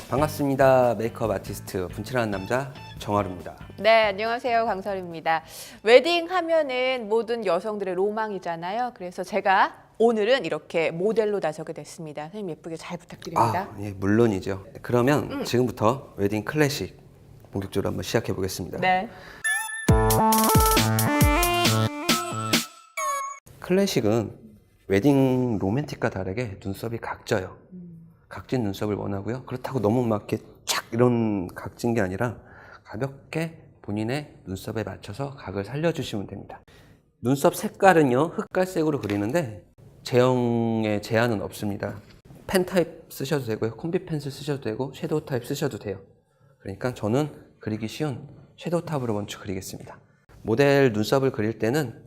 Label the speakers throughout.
Speaker 1: 반갑습니다. 메이크업 아티스트 분칠하는 남자 정하루입니다.
Speaker 2: 네, 안녕하세요. 강설입니다. 웨딩 하면은 모든 여성들의 로망이잖아요. 그래서 제가 오늘은 이렇게 모델로 나서게 됐습니다. 선생님 예쁘게 잘 부탁드립니다.
Speaker 1: 예, 물론이죠. 그러면 지금부터 웨딩 클래식 본격적으로 한번 시작해 보겠습니다.
Speaker 2: 네.
Speaker 1: 클래식은 웨딩 로맨틱과 다르게 눈썹이 각져요. 각진 눈썹을 원하고요. 그렇다고 너무 막 이렇게 촥 이런 각진 게 아니라 가볍게 본인의 눈썹에 맞춰서 각을 살려주시면 됩니다. 눈썹 색깔은요, 흑갈색으로 그리는데 제형에 제한은 없습니다. 펜 타입 쓰셔도 되고요. 콤비 펜슬 쓰셔도 되고 섀도우 타입 쓰셔도 돼요. 그러니까 저는 그리기 쉬운 섀도우 탑으로 먼저 그리겠습니다. 모델 눈썹을 그릴 때는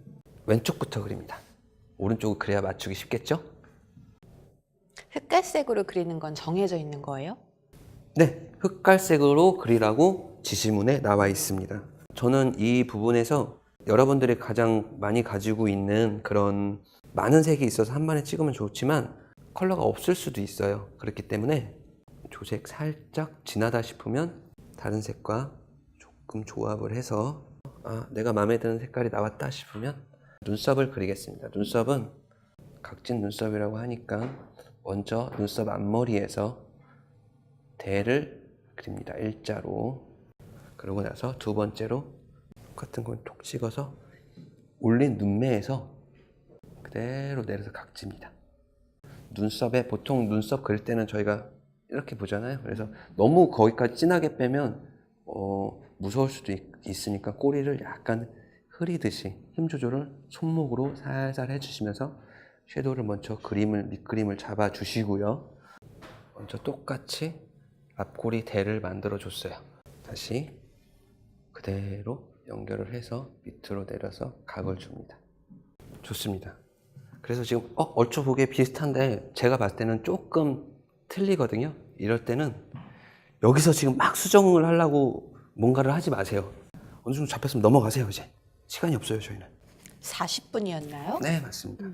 Speaker 1: 왼쪽부터 그립니다. 오른쪽을 그려야 맞추기 쉽겠죠?
Speaker 2: 흑갈색으로 그리는 건 정해져 있는 거예요?
Speaker 1: 네, 흑갈색으로 그리라고 지시문에 나와 있습니다. 저는 이 부분에서 여러분들이 가장 많이 가지고 있는 그런 많은 색이 있어서 한 번에 찍으면 좋지만 컬러가 없을 수도 있어요. 그렇기 때문에 조색 살짝 진하다 싶으면 다른 색과 조금 조합을 해서 내가 마음에 드는 색깔이 나왔다 싶으면 눈썹을 그리겠습니다. 눈썹은 각진 눈썹이라고 하니까 먼저 눈썹 앞머리에서 대를 그립니다. 일자로. 그러고 나서 두 번째로 똑같은 걸 톡 찍어서 올린 눈매에서 그대로 내려서 각집니다. 눈썹에 보통 눈썹 그릴 때는 저희가 이렇게 보잖아요. 그래서 너무 거기까지 진하게 빼면 무서울 수도 있으니까 꼬리를 약간 흐리듯이 힘 조절을 손목으로 살살 해주시면서 섀도우를 먼저 밑그림을 잡아주시고요. 먼저 똑같이 앞꼬리 대를 만들어 줬어요. 다시 그대로 연결을 해서 밑으로 내려서 각을 줍니다. 좋습니다. 그래서 지금 얼추 보기에 비슷한데 제가 봤을 때는 조금 틀리거든요. 이럴 때는 여기서 지금 막 수정을 하려고 뭔가를 하지 마세요. 어느 정도 잡혔으면 넘어가세요. 이제 시간이 없어요. 저희는
Speaker 2: 40분이었나요?
Speaker 1: 네, 맞습니다.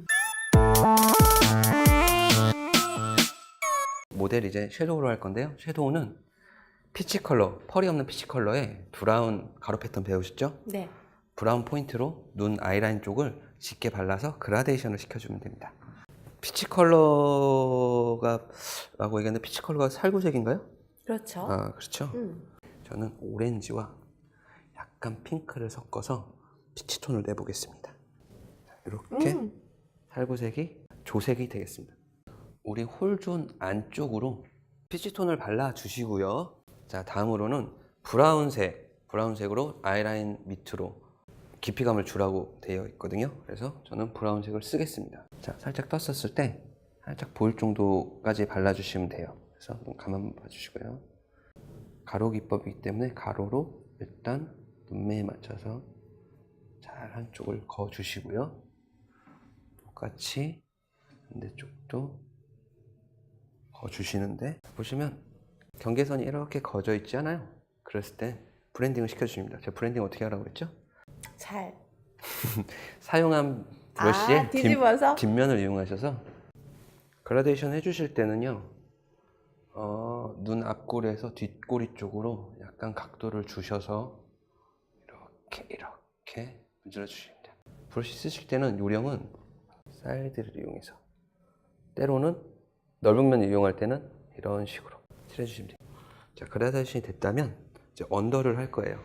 Speaker 1: 모델 이제 섀도우로 할 건데요. 섀도우는 피치 컬러, 펄이 없는 피치 컬러에 브라운 가로 패턴 배우셨죠?
Speaker 2: 네.
Speaker 1: 브라운 포인트로 눈 아이라인 쪽을 짙게 발라서 그라데이션을 시켜주면 됩니다. 피치 컬러가 라고 얘기하는데 피치 컬러가 살구색인가요?
Speaker 2: 그렇죠.
Speaker 1: 그렇죠. 저는 오렌지와 약간 핑크를 섞어서 피치 톤을 내보겠습니다. 이렇게 살구색이 조색이 되겠습니다. 우리 홀존 안쪽으로 피치톤을 발라주시고요. 자, 다음으로는 브라운색으로 아이라인 밑으로 깊이감을 주라고 되어 있거든요. 그래서 저는 브라운색을 쓰겠습니다. 자, 살짝 떴었을 때 살짝 보일 정도까지 발라주시면 돼요. 그래서 눈 가만 봐주시고요. 가로 기법이기 때문에 가로로 일단 눈매에 맞춰서 잘 한쪽을 그어주시고요. 똑같이 반대쪽도 그어주시는데 보시면 경계선이 이렇게 그어져 있지 않아요? 그랬을 때 브랜딩을 시켜주십니다. 제가 브랜딩 어떻게 하라고 그랬죠?
Speaker 2: 잘.
Speaker 1: 사용한 브러쉬의
Speaker 2: 뒤집어서?
Speaker 1: 뒷면을 이용하셔서 그라데이션 해주실 때는요, 눈 앞꼬리에서 뒷꼬리 쪽으로 약간 각도를 주셔서 이렇게 문질러 주십니다. 브러쉬 쓰실 때는 요령은 사이드를 이용해서, 때로는 넓은 면을 이용할 때는 이런 식으로 칠해주시면 돼요. 자, 그라데이션이 됐다면 이제 언더를 할 거예요.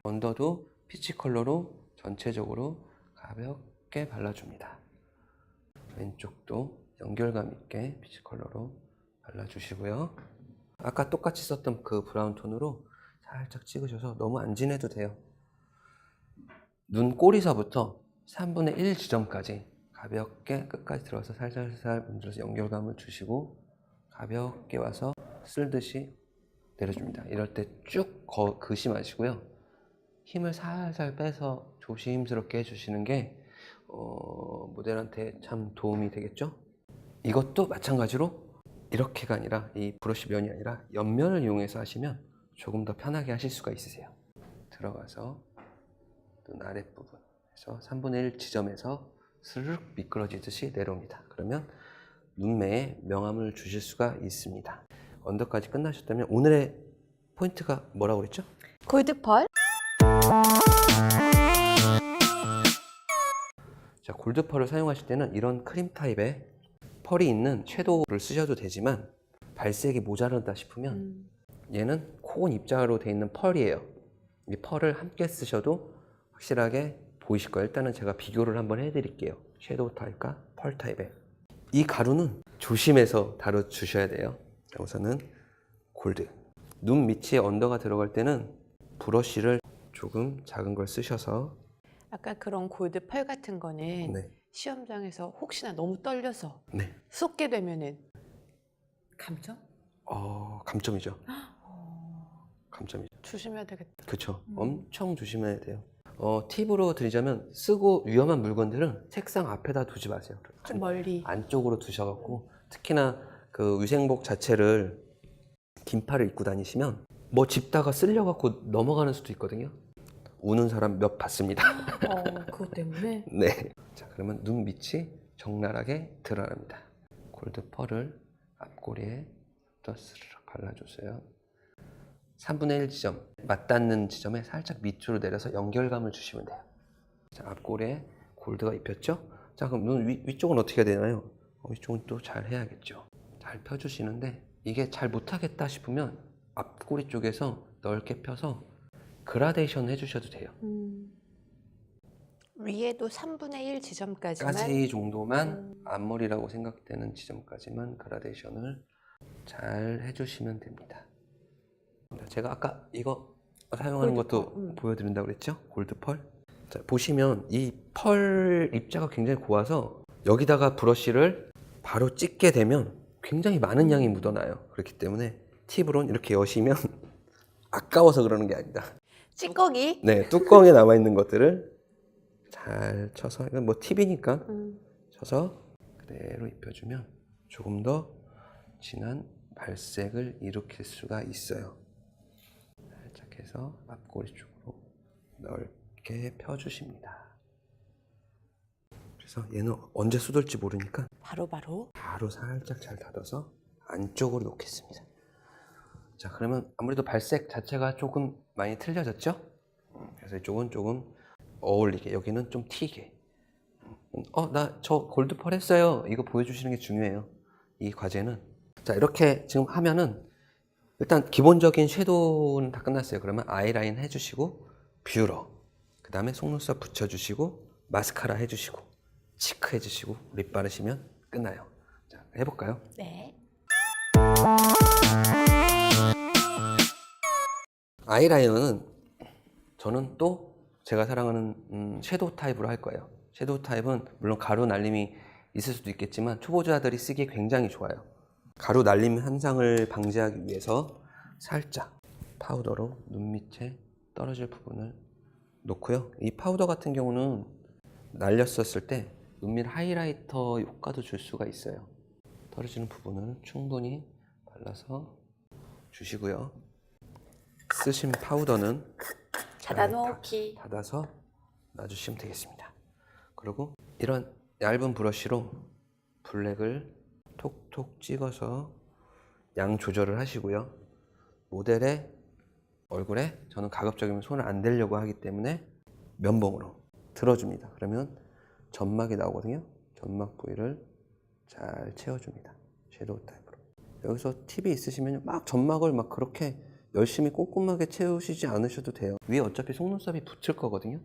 Speaker 1: 언더도 피치 컬러로 전체적으로 가볍게 발라줍니다. 왼쪽도 연결감 있게 피치 컬러로 발라주시고요. 아까 똑같이 썼던 그 브라운 톤으로 살짝 찍으셔서 너무 안 진해도 돼요. 눈 꼬리서부터 3분의 1 지점까지 가볍게 끝까지 들어서 살살살 문질러서 연결감을 주시고 가볍게 와서 쓸듯이 내려줍니다. 이럴 때 쭉 그시 마시고요. 힘을 살살 빼서 조심스럽게 해주시는 게 모델한테 참 도움이 되겠죠? 이것도 마찬가지로 이렇게가 아니라 이 브러쉬 면이 아니라 옆면을 이용해서 하시면 조금 더 편하게 하실 수가 있으세요. 들어가서 눈 아랫부분에서 3분의 1 지점에서 스르륵 미끄러지듯이 내려옵니다. 그러면 눈매에 명암을 주실 수가 있습니다. 언더까지 끝나셨다면 오늘의 포인트가 뭐라고 그랬죠?
Speaker 2: 골드펄.
Speaker 1: 자, 골드펄을 사용하실 때는 이런 크림 타입의 펄이 있는 섀도우를 쓰셔도 되지만 발색이 모자란다 싶으면 얘는 코온 입자로 되어 있는 펄이에요. 이 펄을 함께 쓰셔도 확실하게 보이실 거예요. 일단은 제가 비교를 한번 해드릴게요. 섀도우 타입과 펄 타입의. 이 가루는 조심해서 다뤄주셔야 돼요. 자, 우선은 골드. 눈 밑에 언더가 들어갈 때는 브러쉬를 조금 작은 걸 쓰셔서
Speaker 2: 아까 그런 골드펄 같은 거는
Speaker 1: 네.
Speaker 2: 시험장에서 혹시나 너무 떨려서
Speaker 1: 네.
Speaker 2: 쏟게 되면은 감점?
Speaker 1: 감점이죠. 감점이죠.
Speaker 2: 조심해야 되겠다.
Speaker 1: 그쵸. 엄청 조심해야 돼요. 팁으로 드리자면 쓰고 위험한 물건들은 책상 앞에다 두지 마세요.
Speaker 2: 좀 멀리.
Speaker 1: 안쪽으로 두셔갖고 특히나 그 위생복 자체를 긴팔을 입고 다니시면 뭐 집다가 쓸려갖고 넘어가는 수도 있거든요. 우는 사람 몇 봤습니다.
Speaker 2: 그것 때문에?
Speaker 1: 네. 자, 그러면 눈 밑이 적나라하게 드러납니다. 골드 펄을 앞꼬리에 또 스르륵 발라주세요. 3분의 1 지점, 맞닿는 지점에 살짝 밑으로 내려서 연결감을 주시면 돼요. 자, 앞꼬리에 골드가 입혔죠? 자, 그럼 눈 위쪽은 어떻게 해야 되나요? 위쪽은 또 잘 해야겠죠. 잘 펴주시는데 이게 잘 못하겠다 싶으면 앞꼬리 쪽에서 넓게 펴서 그라데이션 해주셔도 돼요.
Speaker 2: 위에도 3분의 1 지점까지만.
Speaker 1: 까지 정도만 앞머리라고 생각되는 지점까지만 그라데이션을 잘 해주시면 됩니다. 제가 아까 이거 사용하는 것도 보여드린다고 그랬죠? 골드펄. 자, 보시면 이 펄 입자가 굉장히 고와서 여기다가 브러쉬를 바로 찍게 되면 굉장히 많은 양이 묻어나요. 그렇기 때문에 팁으로는 이렇게 여시면 아까워서 그러는 게 아니다.
Speaker 2: 찌꺼기?
Speaker 1: 네, 뚜껑에 남아있는 것들을 잘 쳐서, 이건 뭐 팁이니까 쳐서 그대로 입혀주면 조금 더 진한 발색을 일으킬 수가 있어요. 살짝 해서 앞꼬리 쪽으로 넓게 펴주십니다. 그래서 얘는 언제 쏟을지 모르니까
Speaker 2: 바로
Speaker 1: 살짝 잘 닫아서 안쪽으로 놓겠습니다. 자, 그러면 아무래도 발색 자체가 조금 많이 틀려졌죠? 그래서 이쪽은 조금 어울리게, 여기는 좀 튀게. 나 저 골드펄 했어요. 이거 보여주시는 게 중요해요. 이 과제는. 자, 이렇게 지금 하면은 일단 기본적인 섀도우는 다 끝났어요. 그러면 아이라인 해주시고 뷰러, 그 다음에 속눈썹 붙여주시고 마스카라 해주시고 치크 해주시고 립 바르시면 끝나요. 자, 해볼까요?
Speaker 2: 네.
Speaker 1: 아이라이너는 저는 또 제가 사랑하는 섀도우 타입으로 할 거예요. 섀도우 타입은 물론 가루 날림이 있을 수도 있겠지만 초보자들이 쓰기에 굉장히 좋아요. 가루 날림 현상을 방지하기 위해서 살짝 파우더로 눈 밑에 떨어질 부분을 놓고요. 이 파우더 같은 경우는 날렸었을 때 눈밑 하이라이터 효과도 줄 수가 있어요. 떨어지는 부분을 충분히 발라서 주시고요. 쓰신 파우더는
Speaker 2: 닫아놓기.
Speaker 1: 닫아서 놔주시면 되겠습니다. 그리고 이런 얇은 브러쉬로 블랙을 톡톡 찍어서 양 조절을 하시고요. 모델의 얼굴에 저는 가급적이면 손을 안 대려고 하기 때문에 면봉으로 들어줍니다. 그러면 점막이 나오거든요. 점막 부위를 잘 채워줍니다. 섀도우 타입으로. 여기서 팁이 있으시면 막 점막을 막 그렇게 열심히 꼼꼼하게 채우시지 않으셔도 돼요. 위에 어차피 속눈썹이 붙을 거거든요.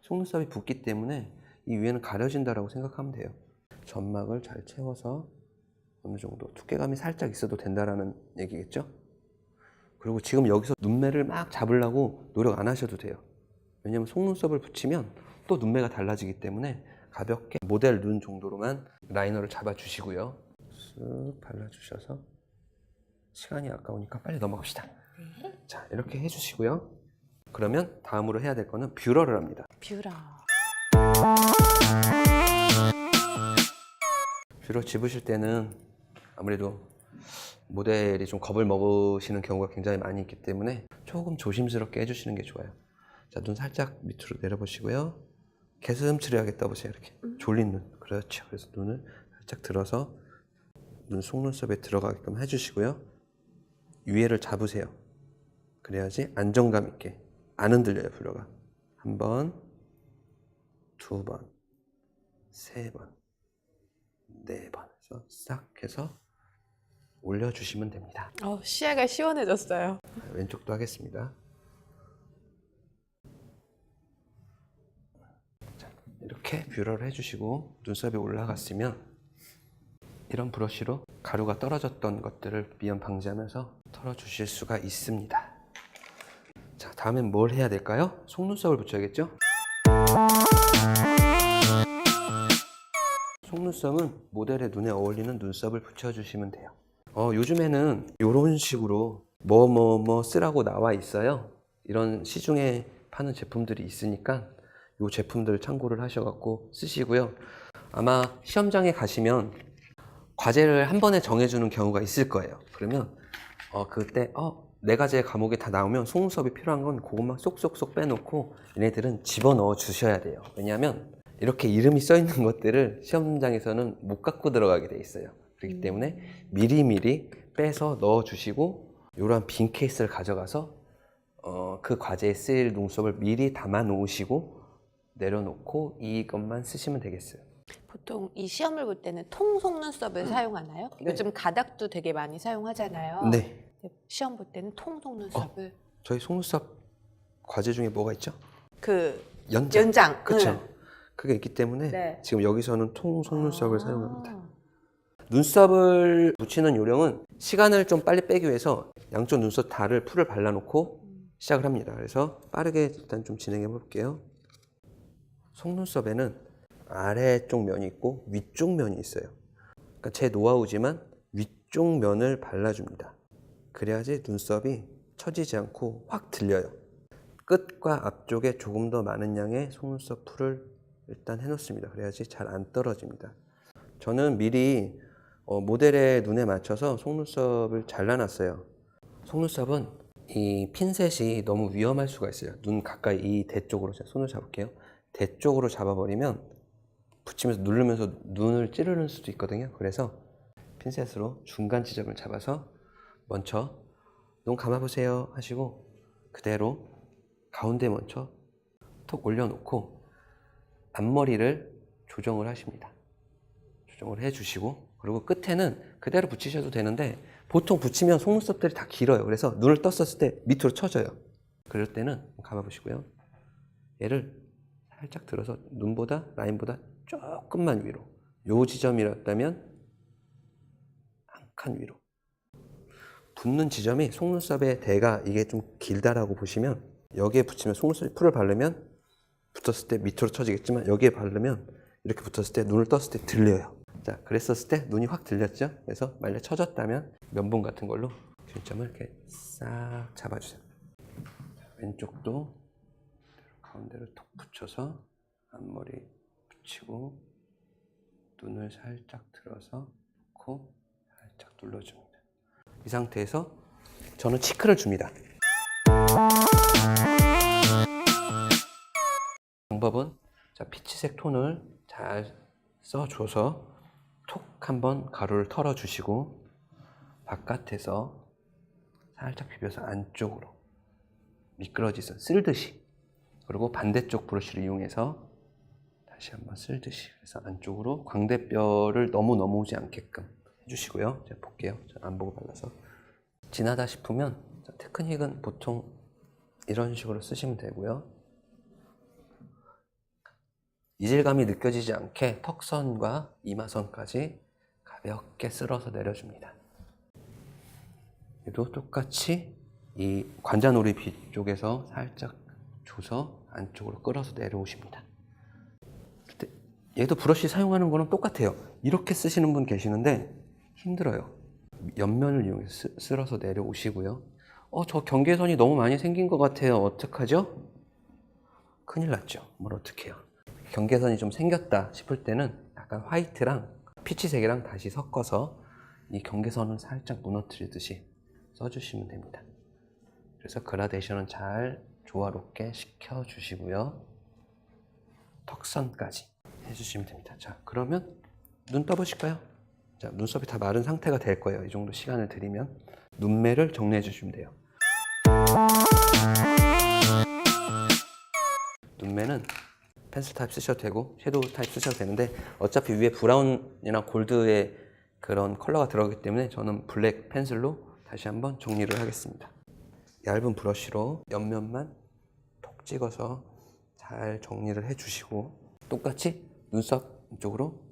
Speaker 1: 속눈썹이 붙기 때문에 이 위에는 가려진다라고 생각하면 돼요. 점막을 잘 채워서 어느 정도 두께감이 살짝 있어도 된다라는 얘기겠죠. 그리고 지금 여기서 눈매를 막 잡으려고 노력 안 하셔도 돼요. 왜냐면 속눈썹을 붙이면 또 눈매가 달라지기 때문에 가볍게 모델 눈 정도로만 라이너를 잡아주시고요. 쓱 발라주셔서 시간이 아까우니까 빨리 넘어갑시다.
Speaker 2: 네.
Speaker 1: 자, 이렇게 해주시고요. 그러면 다음으로 해야 될 거는 뷰러를 합니다.
Speaker 2: 뷰러.
Speaker 1: 뷰러 집으실 때는 아무래도 모델이 좀 겁을 먹으시는 경우가 굉장히 많이 있기 때문에 조금 조심스럽게 해주시는 게 좋아요. 자, 눈 살짝 밑으로 내려보시고요. 개슴츠레 하겠다 보세요. 이렇게 졸린 눈. 그렇죠. 그래서 눈을 살짝 들어서 눈 속눈썹에 들어가게끔 해주시고요. 위에를 잡으세요. 그래야지 안정감 있게 안 흔들려요, 뷰러가. 한 번, 두 번, 세 번, 네 번 해서 싹 해서 올려주시면 됩니다.
Speaker 2: 시야가 시원해졌어요.
Speaker 1: 왼쪽도 하겠습니다. 자, 이렇게 뷰러를 해주시고 눈썹이 올라갔으면 이런 브러쉬로 가루가 떨어졌던 것들을 미연 방지하면서 털어주실 수가 있습니다. 자, 다음엔 뭘 해야 될까요? 속눈썹을 붙여야겠죠? 속눈썹은 모델의 눈에 어울리는 눈썹을 붙여주시면 돼요. 요즘에는 이런 식으로 뭐 쓰라고 나와 있어요. 이런 시중에 파는 제품들이 있으니까 이 제품들을 참고를 하셔갖고 쓰시고요. 아마 시험장에 가시면 과제를 한 번에 정해주는 경우가 있을 거예요. 그러면 그때 네 가지의 과목이 다 나오면 속눈썹이 필요한 건 그것만 쏙쏙쏙 빼놓고 얘네들은 집어넣어 주셔야 돼요. 왜냐하면 이렇게 이름이 써 있는 것들을 시험장에서는 못 갖고 들어가게 돼 있어요. 그렇기 때문에 미리미리 빼서 넣어 주시고 이러한 빈 케이스를 가져가서 그 과제에 쓰일 눈썹을 미리 담아 놓으시고 내려놓고 이것만 쓰시면 되겠어요.
Speaker 2: 보통 이 시험을 볼 때는 통 속눈썹을 사용하나요?
Speaker 1: 네.
Speaker 2: 요즘 가닥도 되게 많이 사용하잖아요.
Speaker 1: 네.
Speaker 2: 시험 볼 때는 통 속눈썹을
Speaker 1: 저희 속눈썹 과제 중에 뭐가 있죠?
Speaker 2: 그
Speaker 1: 연장. 그렇죠.
Speaker 2: 응.
Speaker 1: 그게 있기 때문에
Speaker 2: 네.
Speaker 1: 지금 여기서는 통 속눈썹을 사용합니다. 눈썹을 붙이는 요령은 시간을 좀 빨리 빼기 위해서 양쪽 눈썹 다를 풀을 발라놓고 시작을 합니다. 그래서 빠르게 일단 좀 진행해 볼게요. 속눈썹에는 아래쪽 면이 있고 위쪽 면이 있어요. 그러니까 제 노하우지만 위쪽 면을 발라줍니다. 그래야지 눈썹이 처지지 않고 확 들려요. 끝과 앞쪽에 조금 더 많은 양의 속눈썹 풀을 일단 해놓습니다. 그래야지 잘 안 떨어집니다. 저는 미리 모델의 눈에 맞춰서 속눈썹을 잘라놨어요. 속눈썹은 이 핀셋이 너무 위험할 수가 있어요. 눈 가까이 이 대 쪽으로 제가 손을 잡을게요. 대 쪽으로 잡아버리면 붙이면서 누르면서 눈을 찌르는 수도 있거든요. 그래서 핀셋으로 중간 지점을 잡아서 먼저 눈 감아보세요 하시고 그대로 가운데 먼저 톡 올려놓고 앞머리를 조정을 하십니다. 조정을 해주시고 그리고 끝에는 그대로 붙이셔도 되는데 보통 붙이면 속눈썹들이 다 길어요. 그래서 눈을 떴었을 때 밑으로 쳐져요. 그럴 때는 감아보시고요. 얘를 살짝 들어서 눈보다 라인보다 조금만 위로, 요 지점이었다면 한 칸 위로. 붙는 지점이 속눈썹의 대가 이게 좀 길다라고 보시면 여기에 붙이면 속눈썹에 풀을 바르면 붙었을 때 밑으로 쳐지겠지만 여기에 바르면 이렇게 붙었을 때 눈을 떴을 때 들려요. 자, 그랬었을 때 눈이 확 들렸죠? 그래서 만약 쳐졌다면 면봉 같은 걸로 균점을 이렇게 싹 잡아주세요. 왼쪽도 가운데로 톡 붙여서 앞머리 붙이고 눈을 살짝 들어서 놓고 살짝 눌러줍니다. 이 상태에서 저는 치크를 줍니다. 방법은 피치색 톤을 잘 써줘서 톡 한번 가루를 털어주시고 바깥에서 살짝 비벼서 안쪽으로 미끄러지서 쓸듯이 그리고 반대쪽 브러쉬를 이용해서 다시 한번 쓸듯이 그래서 안쪽으로 광대뼈를 너무 넘어오지 않게끔 해주시고요. 제가 볼게요. 안 보고 발라서 진하다 싶으면 테크닉은 보통 이런 식으로 쓰시면 되고요. 이질감이 느껴지지 않게 턱선과 이마선까지 가볍게 쓸어서 내려줍니다. 얘도 똑같이 이 관자놀이 쪽에서 살짝 줘서 안쪽으로 끌어서 내려오십니다. 얘도 브러쉬 사용하는 거는 똑같아요. 이렇게 쓰시는 분 계시는데 힘들어요. 옆면을 이용해서 쓸어서 내려오시고요. 저 경계선이 너무 많이 생긴 것 같아요. 어떡하죠? 큰일 났죠. 뭘 어떡해요. 경계선이 좀 생겼다 싶을 때는 약간 화이트랑 피치색이랑 다시 섞어서 이 경계선을 살짝 무너뜨리듯이 써주시면 됩니다. 그래서 그라데이션은 잘 조화롭게 시켜주시고요. 턱선까지 해주시면 됩니다. 자, 그러면 눈 떠보실까요? 자, 눈썹이 다 마른 상태가 될 거예요. 이 정도 시간을 들이면 눈매를 정리해 주시면 돼요. 눈매는 펜슬 타입 쓰셔도 되고 섀도우 타입 쓰셔도 되는데 어차피 위에 브라운이나 골드의 그런 컬러가 들어가기 때문에 저는 블랙 펜슬로 다시 한번 정리를 하겠습니다. 얇은 브러쉬로 옆면만 톡 찍어서 잘 정리를 해 주시고 똑같이 눈썹 쪽으로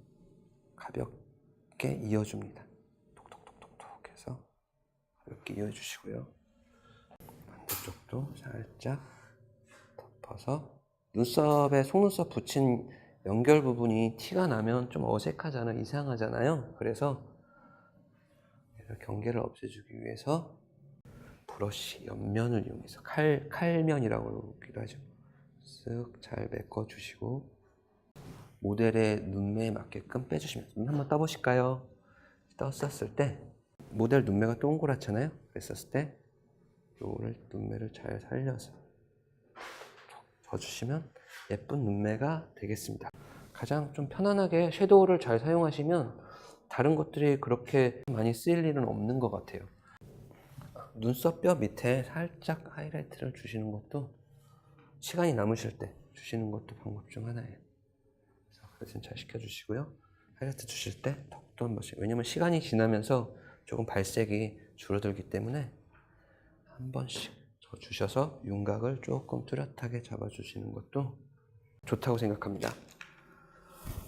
Speaker 1: 가볍게 이어줍니다. 톡톡톡톡톡 해서 가볍게 이어주시고요. 반대쪽도 살짝 덮어서 눈썹에 속눈썹 붙인 연결 부분이 티가 나면 좀 어색하잖아요. 이상하잖아요. 그래서 경계를 없애주기 위해서 브러쉬 옆면을 이용해서 칼면이라고 하기도 하죠. 쓱 잘 메꿔주시고 모델의 눈매에 맞게끔 빼주시면 눈 한번 떠보실까요? 떴었을 때 모델 눈매가 동그랗잖아요. 그랬었을 때 요거를 눈매를 잘 살려서 져주시면 예쁜 눈매가 되겠습니다. 가장 좀 편안하게 섀도우를 잘 사용하시면 다른 것들이 그렇게 많이 쓰일 일은 없는 것 같아요. 눈썹 뼈 밑에 살짝 하이라이트를 주시는 것도 시간이 남으실 때 주시는 것도 방법 중 하나예요. 그래서 잘 시켜주시고요. 하이라이트 주실 때 턱도 한 번씩, 왜냐면 시간이 지나면서 조금 발색이 줄어들기 때문에 한 번씩 주셔서 윤곽을 조금 뚜렷하게 잡아주시는 것도 좋다고 생각합니다.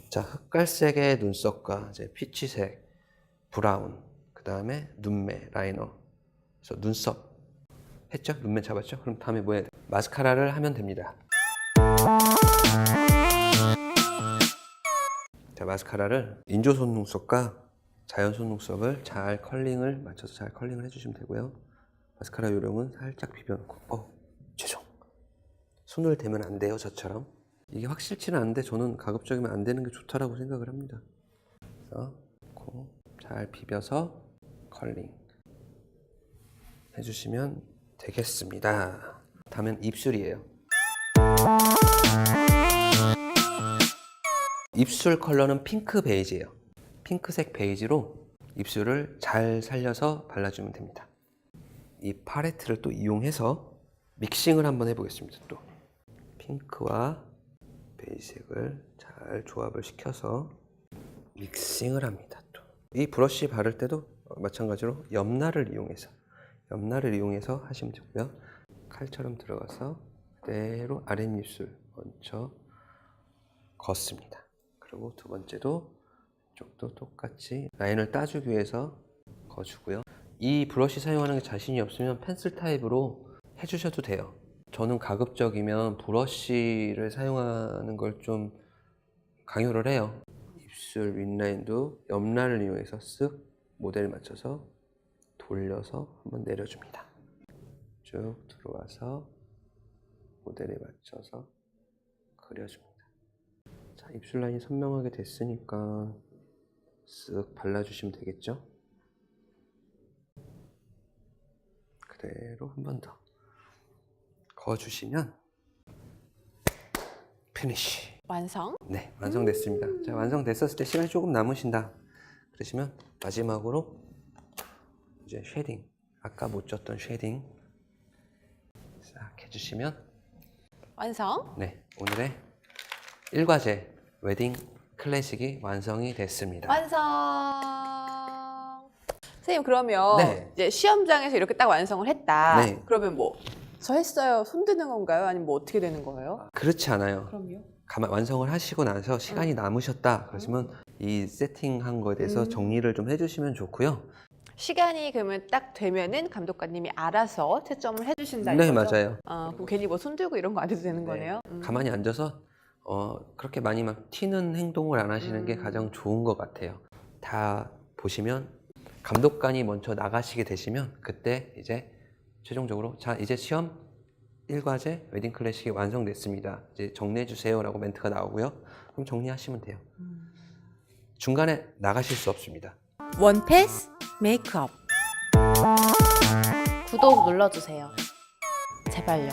Speaker 1: 자, 흑갈색의 눈썹과 이제 피치색, 브라운, 그 다음에 눈매, 라이너, 그래서 눈썹 했죠? 눈매 잡았죠? 그럼 다음에 뭐 해야 돼요? 마스카라를 하면 됩니다. 자, 마스카라를 인조 속눈썹과 자연 속눈썹을 잘 컬링을 맞춰서 잘 컬링을 해주시면 되고요. 마스카라 요령은 살짝 비벼놓고 죄송, 손을 대면 안 돼요. 저처럼 이게 확실치는 않은데 저는 가급적이면 안 되는 게 좋다라고 생각을 합니다. 그래서 잘 비벼서 컬링 해주시면 되겠습니다. 다음엔 입술이에요. 입술 컬러는 핑크 베이지예요. 핑크색 베이지로 입술을 잘 살려서 발라주면 됩니다. 이 팔레트를 또 이용해서 믹싱을 한번 해보겠습니다. 또 핑크와 베이지색을 잘 조합을 시켜서 믹싱을 합니다. 또 이 브러쉬 바를 때도 마찬가지로 옆날을 이용해서 하시면 되고요. 칼처럼 들어가서 그대로 아랫입술 먼저 걷습니다. 그리고 두 번째도 이쪽도 똑같이 라인을 따주기 위해서 거주고요. 이 브러쉬 사용하는 게 자신이 없으면 펜슬 타입으로 해주셔도 돼요. 저는 가급적이면 브러쉬를 사용하는 걸 좀 강요를 해요. 입술 윗라인도 옆날을 이용해서 쓱 모델을 맞춰서 돌려서 한번 내려줍니다. 쭉 들어와서 모델에 맞춰서 그려줍니다. 자, 입술 라인이 선명하게 됐으니까 쓱 발라주시면 되겠죠? 그대로 한 번 더 그어주시면 피니쉬.
Speaker 2: 완성.
Speaker 1: 네, 완성됐습니다. 자, 완성됐었을 때 시간이 조금 남으신다 그러시면 마지막으로 이제 쉐딩, 아까 못 줬던 쉐딩 싹 해주시면
Speaker 2: 완성.
Speaker 1: 네, 오늘의 일과제 웨딩 클래식이 완성이 됐습니다.
Speaker 2: 완성. 선생님 그러면
Speaker 1: 네.
Speaker 2: 이제 시험장에서 이렇게 딱 완성을 했다.
Speaker 1: 네.
Speaker 2: 그러면 뭐 저 했어요. 손 드는 건가요? 아니면 뭐 어떻게 되는 거예요?
Speaker 1: 그렇지 않아요.
Speaker 2: 그럼요.
Speaker 1: 완성을 하시고 나서 시간이 남으셨다 그러시면 이 세팅한 거에 대해서 정리를 좀 해주시면 좋고요.
Speaker 2: 시간이 그러면 딱 되면은 감독관님이 알아서 채점을 해주신다는
Speaker 1: 네,
Speaker 2: 거죠?
Speaker 1: 맞아요.
Speaker 2: 그럼 괜히 뭐 손 들고 이런 거 안 해도 되는
Speaker 1: 네.
Speaker 2: 거네요.
Speaker 1: 가만히 앉아서 그렇게 많이 막 튀는 행동을 안 하시는 게 가장 좋은 것 같아요. 다 보시면 감독관이 먼저 나가시게 되시면 그때 이제 최종적으로 자, 이제 시험 1과제 웨딩 클래식이 완성됐습니다. 이제 정리해 주세요 라고 멘트가 나오고요. 그럼 정리하시면 돼요. 중간에 나가실 수 없습니다.
Speaker 2: 원패스 메이크업.
Speaker 3: 구독 눌러주세요. 제발요.